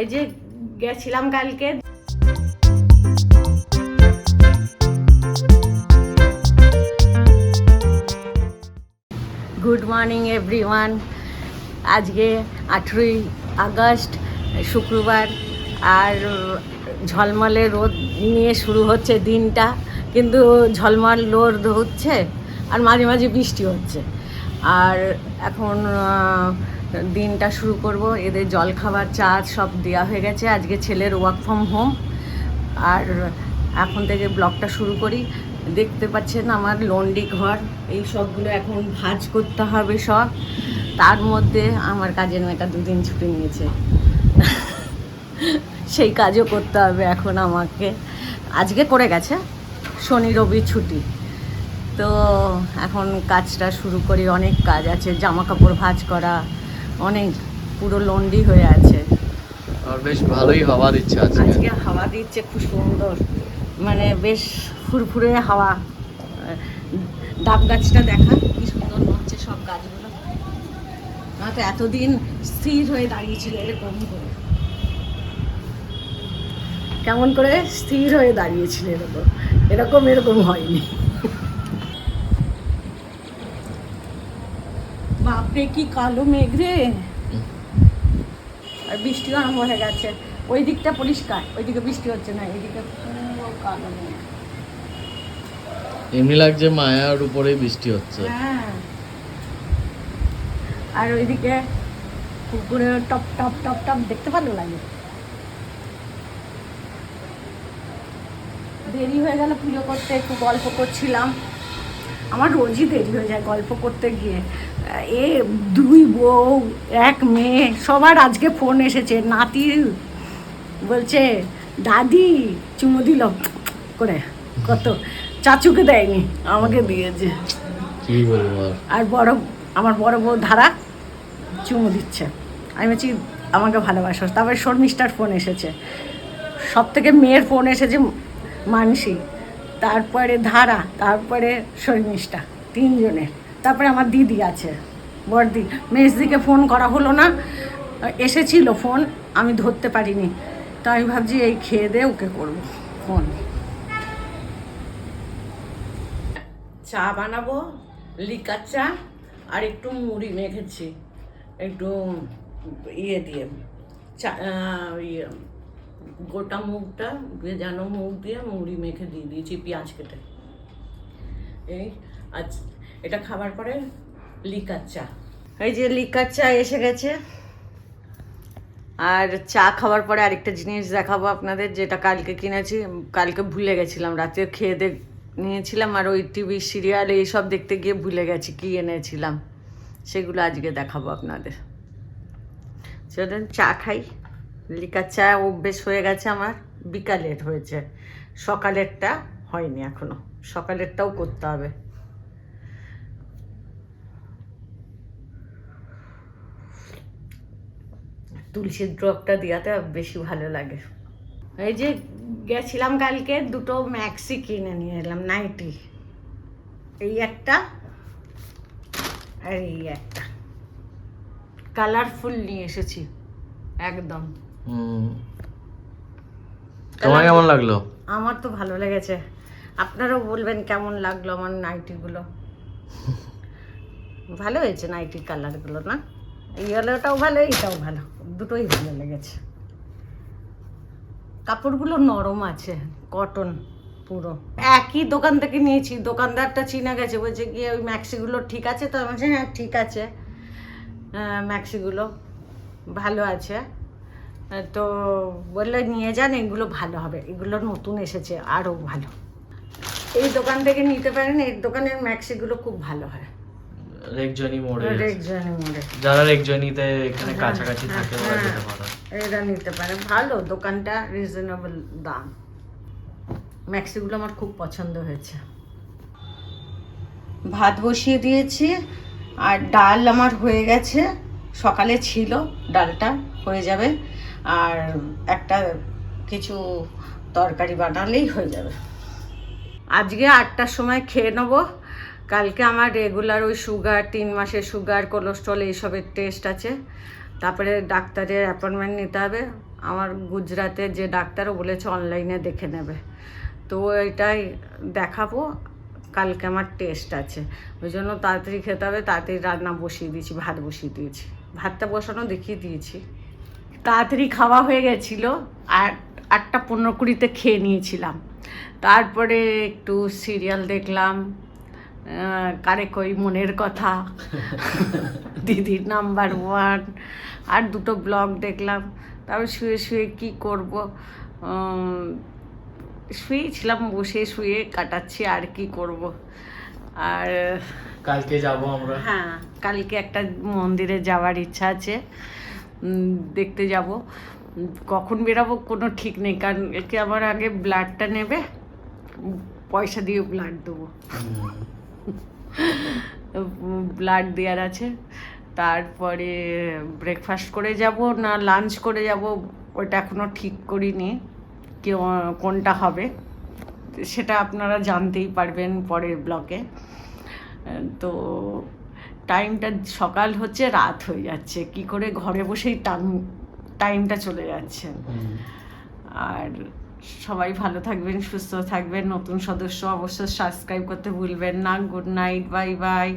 এই যে গেছিলাম কালকে। Good morning everyone. আজকে 18ই আগস্ট শুক্রবার, আর ঝলমলে রোদ নিয়ে শুরু হচ্ছে দিনটা, কিন্তু ঝলমল রোদ হচ্ছে আর মাঝে মাঝে বৃষ্টি হচ্ছে। আর এখন দিনটা শুরু করব। এদের জলখাবার চা সব দেওয়া হয়ে গেছে। আজকে ছেলের ওয়ার্ক ফ্রম হোম, আর এখন থেকে ব্লগটা শুরু করি। দেখতে পাচ্ছেন আমার লন্ড্রি ঘর, এই সবগুলো এখন ভাঁজ করতে হবে সব। তার মধ্যে আমার কাজের মেয়েটা 2 দিন ছুটি নিয়েছে, সেই কাজও করতে হবে এখন আমাকে। আজকে করে গেছে, শনি রবি ছুটি, তো এখন কাজটা শুরু করি। অনেক কাজ আছে, জামা কাপড় ভাঁজ করা, অনেক, পুরো লন্ড্রি হয়ে আছে। আর বেশ ভালোই হাওয়া দিচ্ছে আজকে হাওয়া দিচ্ছে খুব সুন্দর, মানে বেশ ফুরফুরে হাওয়া। ডাব গাছটা দেখা কি সুন্দর নড়ছে, সব গাছগুলো। তো এতদিন স্থির হয়ে দাঁড়িয়েছিল এরকম করে, কেমন করে স্থির হয়ে দাঁড়িয়েছিল, এরকম এরকম হয়নি। বাপরে কি কালো মেঘ রে, আর বৃষ্টিও আরম্ভ হয়ে গেছে। ওই দিকটা পরিষ্কার, ওইদিকে বৃষ্টি হচ্ছে না, এইদিকে পুরো কালো মেঘ। এমনি লাগছে মায়ার উপরেই বৃষ্টি হচ্ছে। হ্যাঁ, আর ওইদিকে পুকুরে টপ টপ টপ টপ দেখতে ভালো লাগে। দেরি হয়ে গেল পুজো করতে, একটু গল্প করছিলাম। আমার রোজই দেরি হয়ে যায় গল্প করতে গিয়ে। 2 বউ 1 মেয়ে, সবার আজকে ফোন এসেছে। নাতি বলছে দাদি চুমু দিল করে, কত, চাচুকে দেয়নি, আমাকে দিয়েছে। কি বলবো। আর আমার বড় বউ ধারা চুমু দিচ্ছে। আমি বলছি আমাকে ভালোবাসো। তারপরে শর্মিষ্ঠার ফোন এসেছে, সব থেকে মেয়ের ফোন এসেছে মানসী, তারপরে ধারা, তারপরে শর্মিষ্ঠা, 3 জনের। তারপরে আমার দিদি আছে, বড়দি। মেজদিকে ফোন করা হলো না, এসেছিল ফোন, আমি ধরতে পারিনি। তো আমি ভাবছি এই খেয়ে দিয়ে ওকে করবো ফোন। চা বানাবো, লিকার চা, আর একটু মুড়ি মেখেছি, একটু ইয়ে দিয়ে, গোটা মুগটা ভেজানো মুগ দিয়ে মুড়ি মেখে দিয়ে দিয়েছি পেঁয়াজ কেটে। এই আজ এটা খাবার পরে লিকার চা। এই যে লিকার চা এসে গেছে। আর চা খাওয়ার পরে আরেকটা জিনিস দেখাবো আপনাদের, যেটা কালকে কিনেছি। কালকে ভুলে গেছিলাম, রাতে খেয়ে নিয়েছিলাম, আর ওই টিভি সিরিয়াল এইসব দেখতে গিয়ে ভুলে গেছি কি এনেছিলাম। সেগুলো আজকে দেখাবো আপনাদের। চলুন চা খাই। লিকার চা অভ্যেস হয়ে গেছে আমার, বিকালের হয়েছে, সকালেরটা হয়নি এখনো, সকালেরটাও করতে হবে। তুলসীর ড্রপটা দেওয়াতে বেশি ভালো লাগে। এই যে গেছিলাম কালকে, 2টো ম্যাক্সি কিনে নিয়ে এলাম, নাইটি। এই একটা আর এই একটা, কালারফুল নিয়ে এসেছি একদম। তোমার কেমন লাগলো? আমার তো ভালো লেগেছে, আপনারাও বলবেন কেমন লাগলো আমার নাইটিগুলো। ভালো হয়েছে নাইটির কালারগুলো, না? ইয়েলোটাও ভালো, এইটাও ভালো, দুটোই ভালো লেগেছে। কাপড়গুলো নরম আছে, কটন পুরো। একই দোকান থেকে নিয়েছি, দোকানদারটা চিনা গেছে, বলছে গিয়ে ওই ম্যাক্সিগুলো ঠিক আছে তো? আমি বলছি হ্যাঁ ঠিক আছে, ম্যাক্সিগুলো ভালো আছে। তো বললে নিয়ে যান, এগুলো ভালো হবে, এগুলো নতুন এসেছে, আরও ভালো। এই দোকান থেকে নিতে পারেন, এই দোকানের ম্যাক্সিগুলো খুব ভালো হয়। রেকজনি মোড়ে, রেকজনি মোড়ে, যারা রেকজনিতে এখানে কাছাকাছি থাকে ওরা যেতে পারে, এরা নিতে পারে। ভালো দোকানটা, রিজনেবল দাম। ম্যাক্সিগুলো আমার খুব পছন্দ হয়েছে। ভাত বসিয়ে দিয়েছি, আর ডাল আমার হয়ে গেছে, সকালে ছিল, ডালটা হয়ে যাবে। আর একটা কিছু তরকারি বানালেই হয়ে যাবে। আজকে 8টার সময় খেয়ে নেবো। কালকে আমার রেগুলার ওই সুগার, 3 মাসের সুগার, কোলেস্ট্রল এইসবের টেস্ট আছে। তারপরে ডাক্তারের অ্যাপয়েন্টমেন্ট নিতে হবে। আমার গুজরাটের যে ডাক্তারও বলেছে অনলাইনে দেখে নেবে, তো এটাই দেখাবো। কালকে আমার টেস্ট আছে, ওই জন্য তাড়াতাড়ি খেতে হবে। তাড়াতাড়ি রান্না বসিয়ে দিয়েছি, ভাত বসিয়ে দিয়েছি, ভাতটা বসানো দেখিয়ে দিয়েছি। তাড়াতাড়ি খাওয়া হয়ে গেছিলো, আর 8:15-20 খেয়ে নিয়েছিলাম। তারপরে একটু সিরিয়াল দেখলাম, কারে কই মনের কথা, দিদির নাম্বার 1, আর 2টো ব্লগ দেখলাম। তারপর শুয়ে শুয়ে কী করবো, শুয়েছিলাম, বসে শুয়ে কাটাচ্ছি, আর কি করব। আর কালকে যাব আমরা। হ্যাঁ, কালকে একটা মন্দিরে যাওয়ার ইচ্ছা আছে, দেখতে যাব। কখন বেরাবো কোনো ঠিক নেই, কারণ একে আমার আগে ব্লাডটা নেবে, পয়সা দিয়ে ব্লাড দেবো, ব্লাড দেওয়ার আছে। তারপরে ব্রেকফাস্ট করে যাব না লাঞ্চ করে যাব, ওটা এখনও ঠিক করিনি কেউ কোনটা হবে, সেটা আপনারা জানতেই পারবেন পরের ব্লগে। তো টাইমটা সকাল হচ্ছে, রাত হয়ে যাচ্ছে, কি করে ঘরে বসেই টাইমটা চলে যাচ্ছে। আর সবাই ভালো থাকবেন, সুস্থ থাকবেন। নতুন সদস্য অবশ্যই সাবস্ক্রাইব করতে ভুলবেন না। Good night, bye bye.